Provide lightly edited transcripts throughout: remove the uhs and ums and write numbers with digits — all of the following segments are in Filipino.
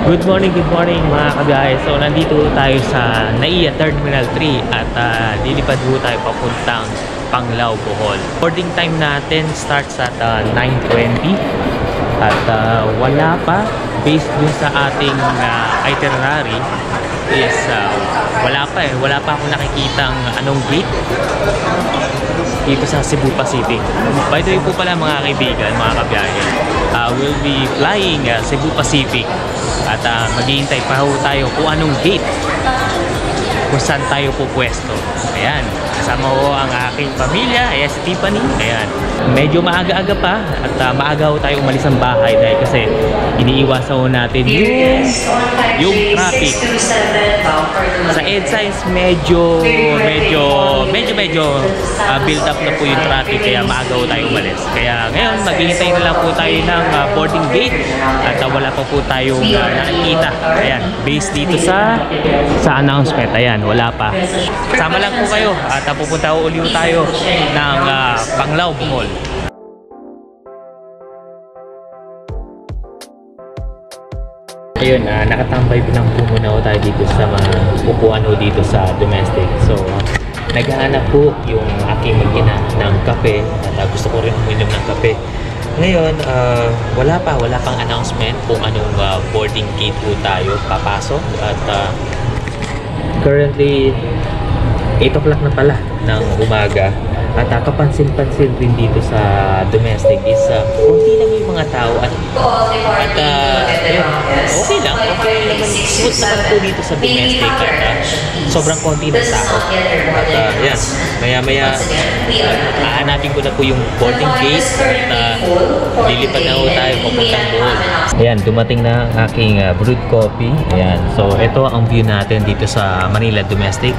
Good morning mga kabiyahe. So nandito tayo sa NAIA Terminal 3 at lilipad po tayo papuntang Panglao, Bohol. Boarding time natin starts at 9:20 at wala pa, based dun sa ating itinerary is wala pa akong nakikitang anong gate dito sa Cebu Pacific. By the way po pala mga kaibigan, mga kabiyahe, we'll be flying Cebu Pacific at maghihintay pa ho tayo kung anong gate kung saan tayo pupwesto. Ayan, kasama ho ang aking pamilya. Ayan si Tiffany. Ayan, medyo maaga-aga pa at maaga ho tayo umalis ng bahay dahil kasi iniiwasan ho natin yung traffic. Sa EDSA is medyo build up na po yung traffic, kaya maaga ho tayo umalis. Kaya ngayon maghihintay na lang po tayo ng boarding gate at wala pa po tayong nakikita. Ayan, based dito sa announcement. Ayan, wala pa. Sama lang po kayo at pupunta ulit tayo ng Panglao, Bohol. Ayun, nakatambay po lang po muna tayo dito sa mga upuan ho dito sa domestic. So, naghahanap po yung aking mag-ina ng kape at gusto ko rin uminom ng kape. Ngayon, wala pang announcement kung anong boarding gate po tayo papasok at currently 8 o'clock na pala ng umaga at kapansin-pansin rin dito sa domestic is konti lang yung mga tao at ayun, okay lang smooth naman po dito sa domestic at sobrang konti ng tao at yan, maya hahanapin ko na po yung boarding gate at lilipad na po tayo papuntang Bohol. Ayan, dumating na ang aking brewed coffee. Ayan, so ito ang view natin dito sa Manila Domestic.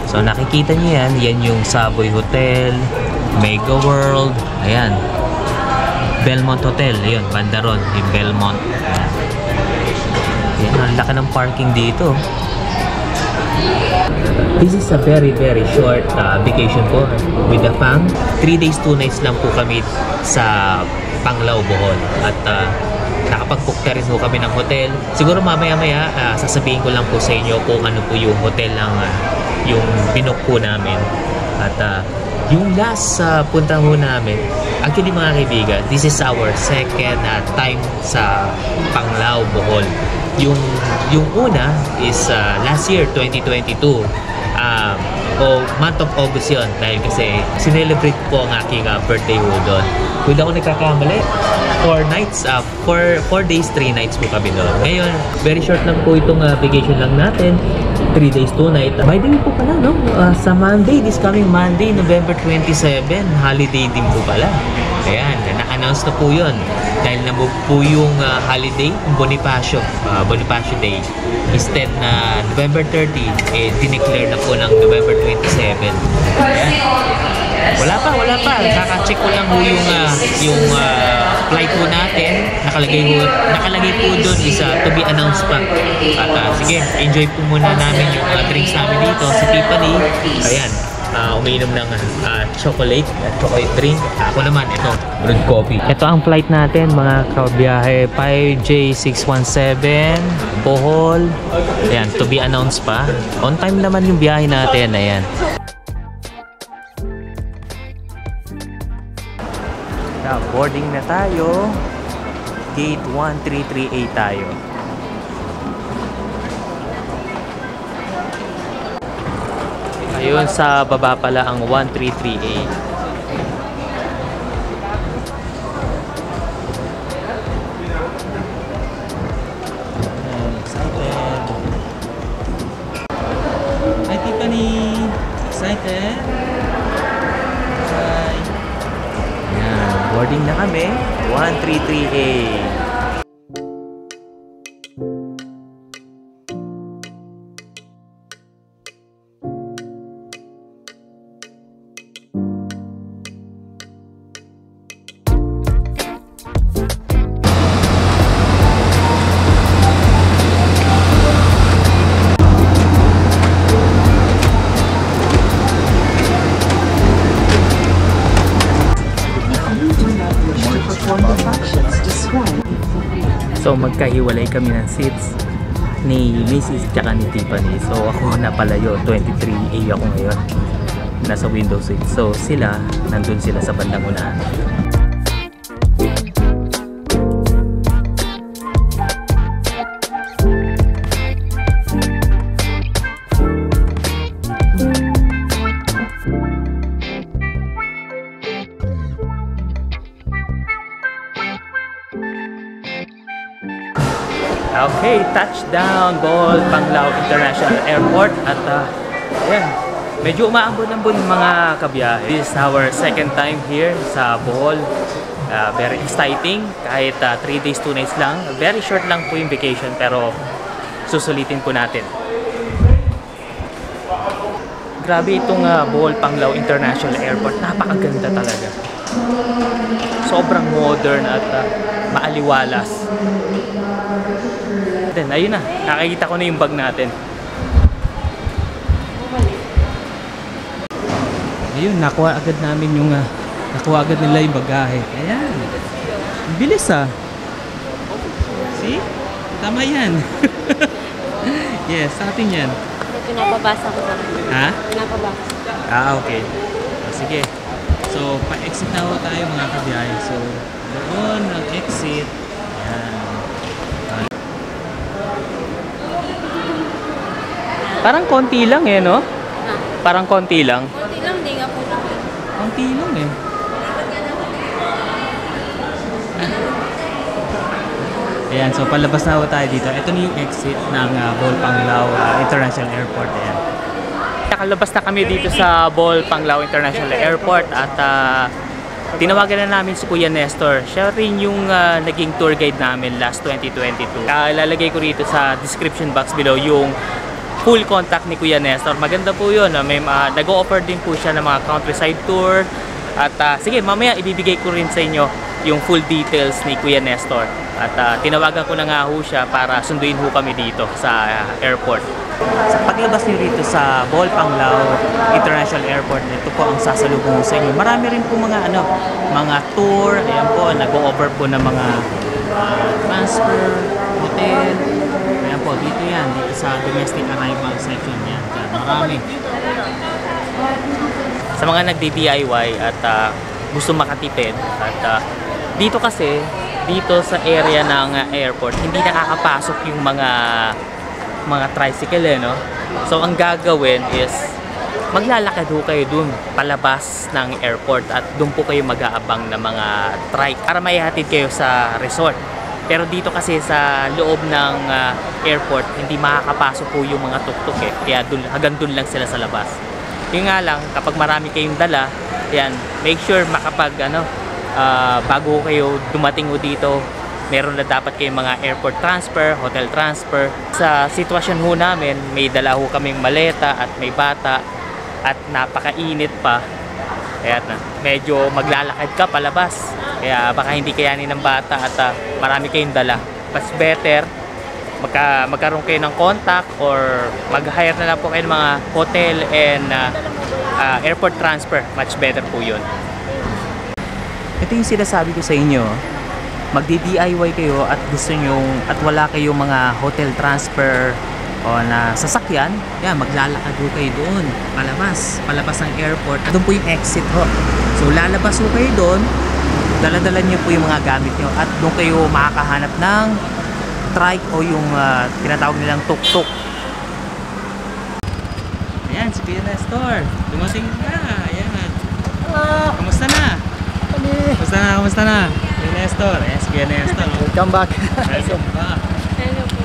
So nakikita niyo yan yung Savoy Hotel, Mega World, ayan, Belmont Hotel, ayun, banda ron, yung Belmont. Ayan, ang laki ng parking dito. This is a very short vacation po with the fam. 3 days 2 nights lang po kami sa Panglao, Bohol at nakapag-book na rin po kami ng hotel. Siguro mamaya sasabihin ko lang po sa inyo kung ano po yung hotel ng yung binook po namin. At yung last punta ho namin, actually mga kaibigan, this is our second time sa Panglao, Bohol. Yung una is last year, 2022. Month of August yun dahil kasi sinelebrate po ang aking birthday ho doon. Kung hindi ako nagkakamali, 4 days 3 nights po kami doon. Ngayon, very short lang po itong vacation lang natin, 3 days 2 nights. By the way po pala, no? Sa Monday, this coming Monday, November 27, holiday din po pala. Ayan, na-announce na po yun. Dahil na-move po yung holiday, yung Bonifacio Day. Instead na November 30, dineclare na po ng November 27. Ayan. Wala pa. Kaka-check ko lang po yung flight po natin. Nakalagay po doon is to be announced pa. At sige, enjoy po muna namin yung drinks namin dito. Si Tiffany, ayan, umiinom ng chocolate drink. Ako naman, ito, brewed coffee. Ito ang flight natin mga kabiyahe, 5J617 Bohol. Ayan, to be announced pa. On time naman yung biyahe natin. Ayan. Boarding na tayo. Gate 133A tayo. Ayun, sa baba pala ang 133A. Excited. Hi Tiffany! Excited? Hi! Ayan, boarding na kami. 133A. Perform the functions described So magkahiwalay kami ng seats ni Mrs. tsaka ni Tiffany. So ako napalayo, 23A ako ngayon. Nasa window seat. So sila, nandun sila sa bandang unahan. Okay, touchdown Bohol Panglao International Airport at ayan, medyo umaambon-ambon mga kabiyahe. This is our second time here sa Bohol. Very exciting kahit 3 days 2 nights lang. Very short lang po yung vacation pero susulitin po natin. Grabe itong Bohol Panglao International Airport. Napakaganda talaga. Sobrang modern at maaliwalas. Then, ayun na. Nakikita ko na yung bag natin. Ayun, nakuha agad namin yung nakuha agad nila yung bagahe. Ayan. Bilis See? Tama yan. Yes, sa atin yan. Pinapabasa ko sa Ha? Pinapabasa. Okay. Sige. So, pa-exit na tayo mga kabiyahe. So, doon ang exit. Ayan. Parang konti lang no? Ha? Parang konti lang. Konti lang, di nga po lang. Konti lang Ayan, so palabas na tayo dito. Ito na yung exit ng Bohol Panglao International Airport. Ayan. Nakalabas na kami dito sa Bohol Panglao International Airport at tinawagan na namin si Kuya Nestor. Siya rin yung naging tour guide namin last 2022. Lalagay ko rito sa description box below yung full contact ni Kuya Nestor. Maganda po yun. May nag-o-offer din po siya ng mga countryside tour. At sige, mamaya ibibigay ko rin sa inyo yung full details ni Kuya Nestor. At tinawagan ko na nga ho siya para sunduin ho kami dito sa airport. Sa paglabas niyo dito sa Bohol Panglao International Airport, ito po ang sasalubong sa inyo. Marami rin po mga mga tour. Ayan po, nag-o-offer po ng mga transfer, hotel. Ayan po, dito yan, dito sa domestic arrival section yan. Marami. Sa mga nagdi-DIY at gusto makatipid at dito kasi, dito sa area ng airport, hindi nakakapasok yung mga tricycle no? So ang gagawin is maglalakad ho kayo dun palabas ng airport at dun po kayo mag-aabang ng mga trike para maihatid kayo sa resort. Pero dito kasi sa loob ng airport, hindi makakapasok po yung mga tuktok kaya hanggang dun lang sila sa labas. Yung nga lang, kapag marami kayong dala, yan, make sure makapag bago kayo dumating dito, meron na dapat kayong mga airport transfer, hotel transfer. Sa sitwasyon ho namin, may dala ho kaming maleta at may bata at napakainit pa. Kaya medyo maglalakad ka palabas. Kaya baka hindi kayanin ng bata at marami kayong dala. Mas better magkaroon kayo ng contact or mag-hire na lang po kayo ng mga hotel and airport transfer. Much better po yun. Ito yung sinasabi ko sa inyo. Magdi-DIY kayo at gusto nyo at wala kayong mga hotel transfer o na sasakyan, yan, maglalakad ho kayo doon palabas ng airport. Doon po yung exit ho. So lalabas ho kayo doon, dala-dala nyo po yung mga gamit nyo at doon kayo makakahanap ng trike o yung tinatawag nilang tuk-tuk. Ayan, si Kuya Nestor, dumating na. Ayan. Hello! Kamusta na? Kamusta na? Kuya Nestor, ayan si Kuya Nestor. Welcome back. Welcome back. Hello po.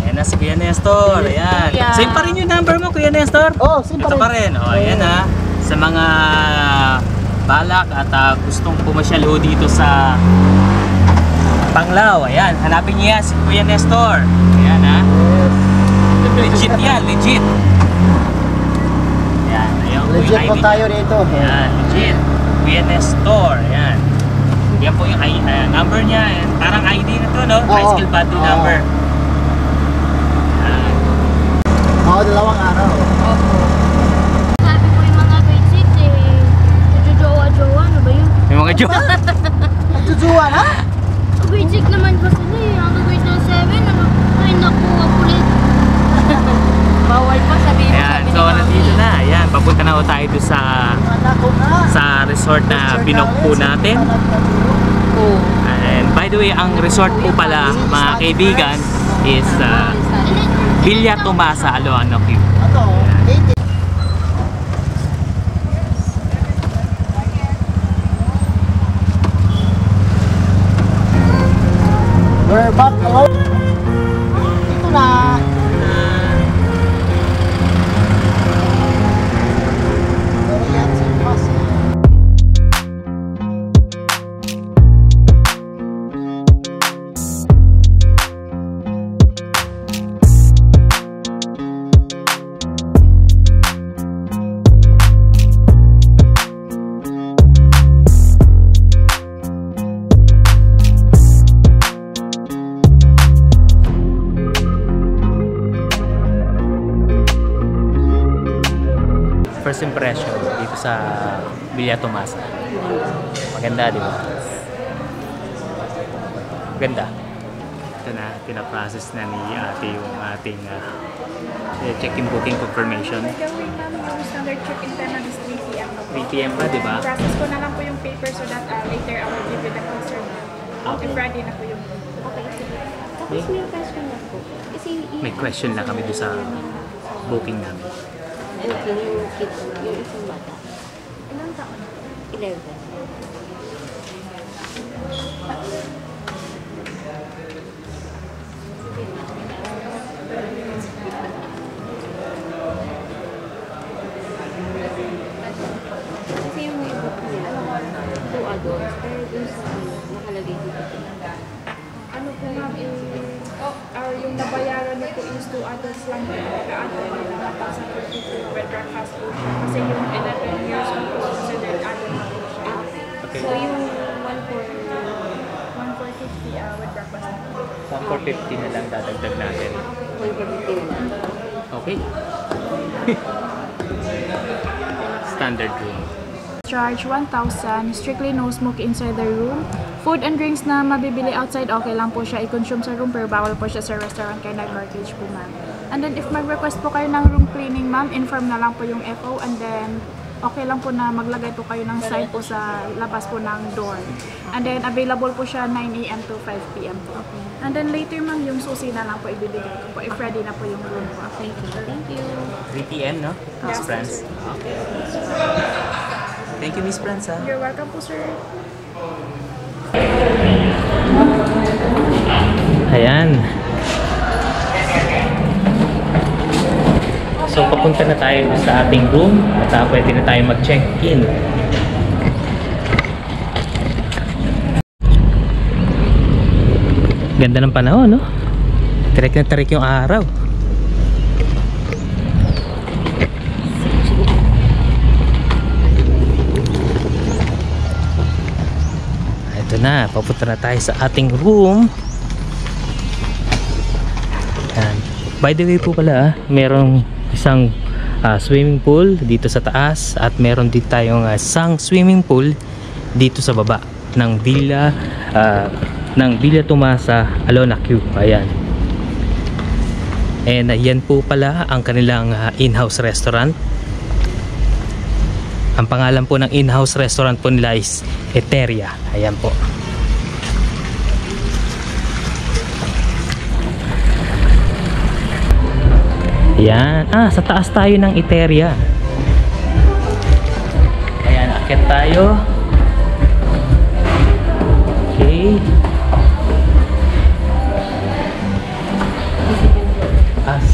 Ayan na si Kuya Nestor. Ayan. Kuya. Same pa rin yung number mo, Kuya Nestor? Oh, same pa Ito rin. pa rin. O, ayan ha. Sa mga balak at gustong pumasyal ho dito sa Panglao. Ayan. Hanapin niyo yan si Kuya Nestor. Ayan ha. Legit yan. Legit. Ayan. Ayan po yung Legit po ID tayo niya. dito. Ayan. Legit. Kuya Nestor. Ayan. Yan po yung number niya. And parang ID na to, no? High Oo. school body Oo. number. Ayan. Oo, 2 araw. Sabi ko yung mga grade 6 nagjojowa-jowa, ano ba yun? Yung mga joke. Nagtujuan, ha? grade 6 naman ko sila eh. Hanggang grade 7, ay nakuha ulit. Bawal pa, sabihin mo. Ayan, so nandito na. Ayan, papunta na tayo doon sa resort na binook po natin. Oo. And by the way, ang resort po pala, mga kaibigan, is Villa Tomasa, Aloanoque. Ito, 80. We're back home. Ito na. Korean Cinemas. First impression dito sa Villa Tomasa. Maganda, di ba? Maganda. Ito na, pinaprocess na ni ate yung ating check-in booking confirmation. Gawin namin yung standard check-in time na is 3 p.m. 3 p.m. pa, di ba? Process ko na lang po yung paper so that later I will give you the concern. Okay. If ready na po yung Okay, sige. Tapos may question na po. Kasi May question na kami doon sa booking namin. yung kid, yung isang bata. ilang taon. 11. Kasi yung may book nila, 2 adults, pero dun sa nakalagay dito. Ano po ma'am, yung nabayaran niyo po is 2 adults lang po. Nag-add po nila 1,050 with breakfast po. Kasi yung 11 years old po considered adult na po siya. Okay. So yung 1,450 with breakfast na po. 1,450 na lang dadagdag natin. 150 na. Okay. Standard room. Charge 1,000, strictly no smoke inside the room. Food and drinks na mabibili outside, okay lang po siya i-consume sa room pero bawal po siya sa restaurant kaya nag-cartage po ma'am. And then if mag-request po kayo ng room cleaning ma'am, inform na lang po yung FO and then okay lang po na maglagay po kayo ng sign po sa labas po ng door. And then available po siya 9 AM to 5 PM po. And then later ma'am, yung susi na lang po ibibigay ko po if ready na po yung room po. Thank you. Thank you. 3 p.m. no? Miss Yes, France? sir. Okay. Thank you, Miss France. You're welcome po sir. Ayan. So, papunta na tayo sa ating room at pwede na tayo mag-check-in. Ganda ng panahon, no? Tarik na tarik yung araw. Ito na, papunta na tayo sa ating room. Ayan. By the way po pala, merong isang swimming pool dito sa taas at meron din tayong isang swimming pool dito sa baba ng Villa Tomasa, Aloanaque. Ayan. And yan po pala ang kanilang in-house restaurant. Ang pangalan po ng in-house restaurant po nila is Eteria. Ayan po. Ayan. Sa taas tayo ng Eteria. Ayan, akit tayo. Okay.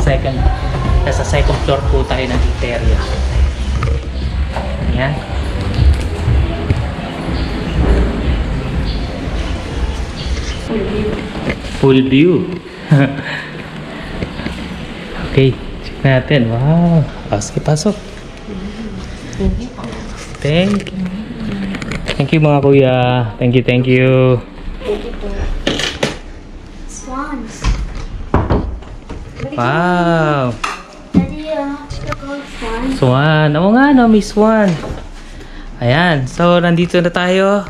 Second. Nasa second floor po tayo ng Eteria. Ayan. Full view. Okay, check natin. Wow. Sige, pasok. Thank you. Thank you mga kuya. Thank you, thank you. Swans. Wow. Daddy, look all swans. Swan. Oo nga no, Miss Swan. Ayan. So, nandito na tayo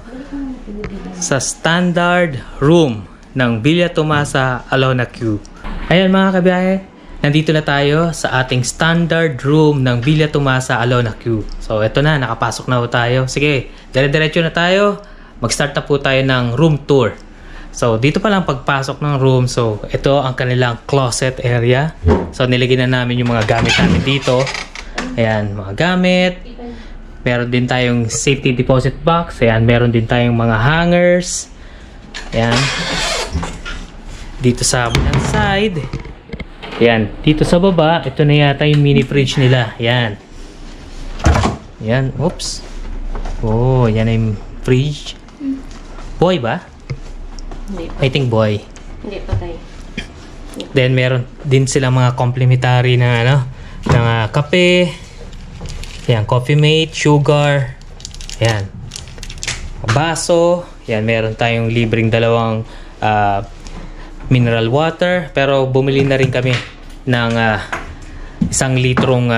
sa standard room ng Villa Tomasa, Alona Q. Ayan mga kabiyahe, nandito na tayo sa ating standard room ng Villa Tomasa, Alona Q. So ito na, nakapasok na po tayo. Sige, dire-diretso na tayo. Mag-start na po tayo ng room tour. So dito pa lang pagpasok ng room, so ito ang kanilang closet area. So nilagyan na namin yung mga gamit namin dito. Ayan, mga gamit. Meron din tayong safety deposit box. Ayan, meron din tayong mga hangers. Ayan. Dito sa side. Ayan, dito sa baba, ito na yata yung mini fridge nila. Ayan. Ayan, oops. Oh, yan yung fridge. Boy ba? Hindi. I think boy. Hindi, patay. Then meron din silang mga complimentary na kape. Ayan, coffee mate, sugar. Ayan. Baso. Ayan, meron tayong libreng dalawang mineral water. Pero bumili na rin kami ng 1 litrong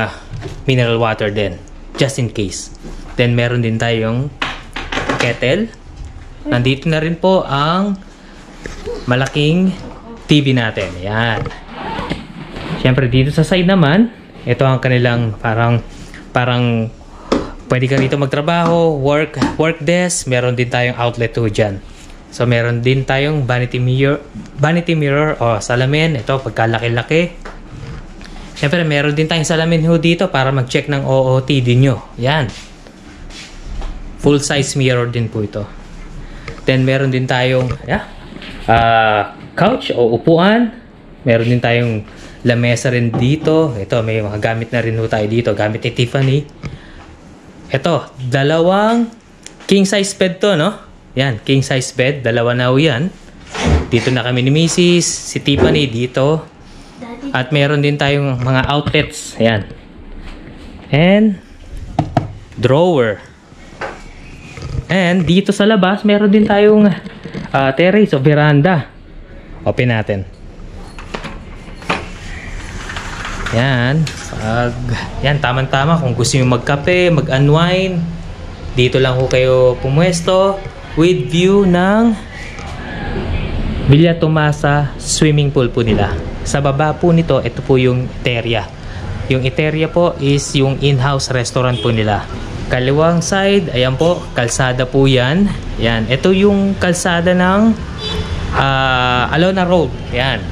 mineral water din. Just in case. Then meron din tayong kettle. Nandito na rin po ang malaking TV natin. Ayan. Siyempre dito sa side naman, ito ang kanilang parang pwede ka rito magtrabaho, work desk. Meron din tayong outlet to dyan. So meron din tayong vanity mirror o salamin. Ito pagkalaki-laki. Siyempre meron din tayong salamin ho dito para mag-check ng OOTD nyo. Yan. Full size mirror din po ito. Then meron din tayong couch o upuan. Meron din tayong lamesa rin dito. Ito, may mga gamit na rin tayo dito. Gamit ni Tiffany. Ito, dalawang king size bed to, no? Yan, king size bed. Dalawa na yan. Dito na kami ni Mrs. Si Tiffany dito. At meron din tayong mga outlets. Ayan. And drawer. And dito sa labas, meron din tayong terrace o veranda. Open natin. Yan. Yan, tamang-tama. Kung gusto nyo magkape, mag-unwind, dito lang ho kayo pumwesto with view ng Villa Tomasa swimming pool po nila. Sa baba po nito, ito po yung Eteria. Yung Eteria po is yung in-house restaurant po nila. Kaliwang side, ayan po, kalsada po yan. Yan, ito yung kalsada ng Alona Road. Yan.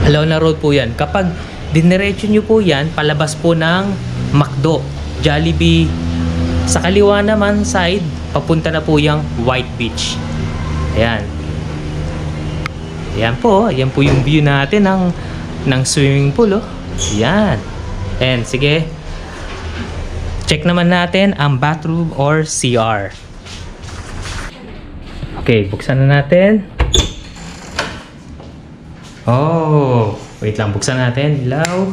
Alona Road po yan. Kapag diniretso nyo po yan, palabas po ng McDo, Jollibee. Sa kaliwa naman side, papunta na po yung White Beach. Ayan. Ayan po. Ayan po yung view natin ng swimming pool. Oh. Ayan. And sige, check naman natin ang bathroom or CR. Okay, buksan na natin. Oh, wait lang, buksan natin. Ilaw.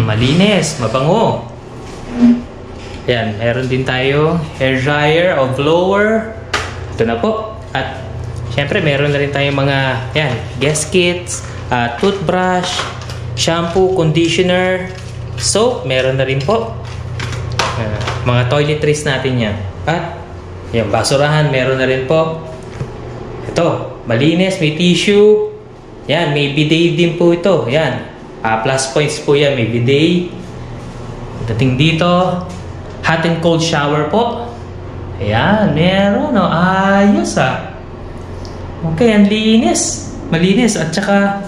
Malinis, mabango. Yan, meron din tayo hair dryer o blower. Ito na po. At syempre, meron na rin tayong mga guest kits, toothbrush, shampoo, conditioner, soap, meron na rin po. Mga toiletries natin yan. At yung basurahan, meron na rin po. Ito, malinis, may tissue. Yan, may bidet din po ito. Yan, plus points po yan, may bidet. Dating dito, hot and cold shower po. Ayan, meron. Oh, ayos Okay, ang linis. Malinis. At saka,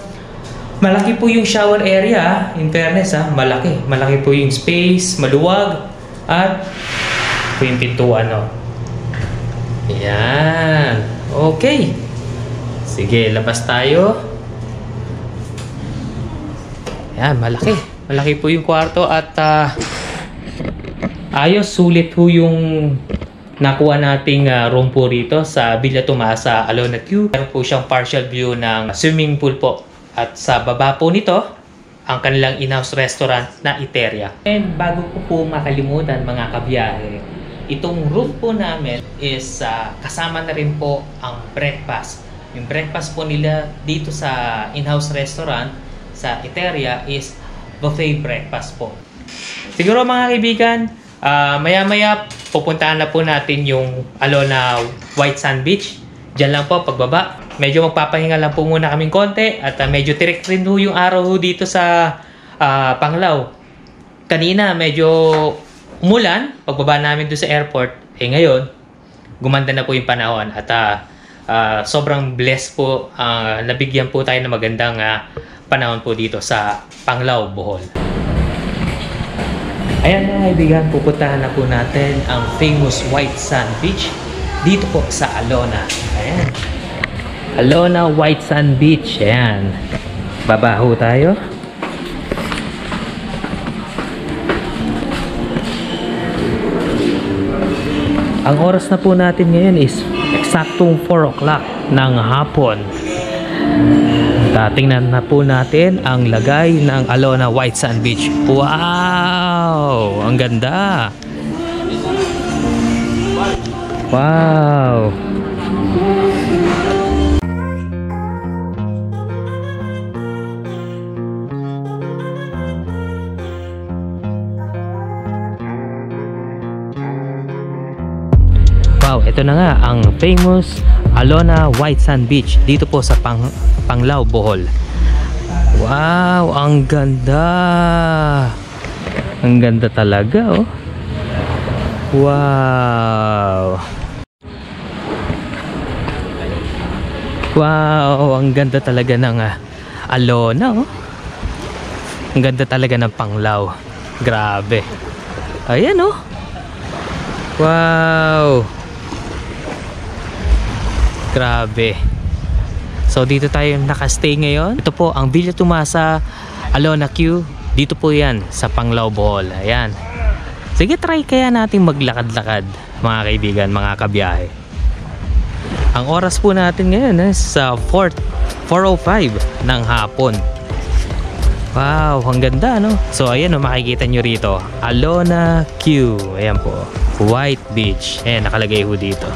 malaki po yung shower area. In fairness, malaki. Malaki po yung space, maluwag. At po yung pintuan. Ayan. Okay. Sige, labas tayo. Ayan, malaki. Malaki po yung kwarto at ayos, sulit po yung nakuha nating room po rito sa Villa Tomasa, Alona Q. Meron po siyang partial view ng swimming pool po. At sa baba po nito, ang kanilang in-house restaurant na Eteria. And bago ko po makalimutan mga kabiyahe, itong room po namin is kasama na rin po ang breakfast. Yung breakfast po nila dito sa in-house restaurant sa Eteria is buffet breakfast po. Siguro mga kaibigan, maya-maya pupuntahan na po natin yung Alona White Sand Beach. Diyan lang po pagbaba. Medyo magpapahinga lang po muna kaming konti at medyo tirik rin po yung araw dito sa Panglao. Kanina medyo umulan pagbaba namin doon sa airport. Ngayon, gumanda na po yung panahon at sobrang blessed po. Nabigyan po tayo ng magandang panahon po dito sa Panglao, Bohol. Ayan mga kaibigan, pupuntahan na po natin ang famous White Sand Beach dito po sa Alona. Ayan. Alona White Sand Beach. Ayan. Babaho tayo. Ang oras na po natin ngayon is eksaktong 4 o'clock ng hapon. Tingnan na po natin ang lagay ng Alona White Sand Beach. Wow! Ang ganda! Wow! Wow, ito na nga ang famous Alona White Sand Beach dito po sa Panglao, Bohol. Wow, ang ganda. Ang ganda talaga, oh. Wow. Wow, ang ganda talaga ng Alona, oh. Ang ganda talaga ng Panglao. Grabe. Ayan, oh. Wow. Grabe. So dito tayo nakastay ngayon. Ito po ang Villa Tumasa Alona Q. Dito po yan sa Panglao, Bohol. Ayan. Sige, try kaya natin maglakad-lakad mga kaibigan, mga kabiyahe. Ang oras po natin ngayon is 4:05 ng hapon. Wow, ang ganda, no? So ayan, makikita nyo rito Alona Q. Ayan po, White Beach. Ayan, nakalagay ho dito.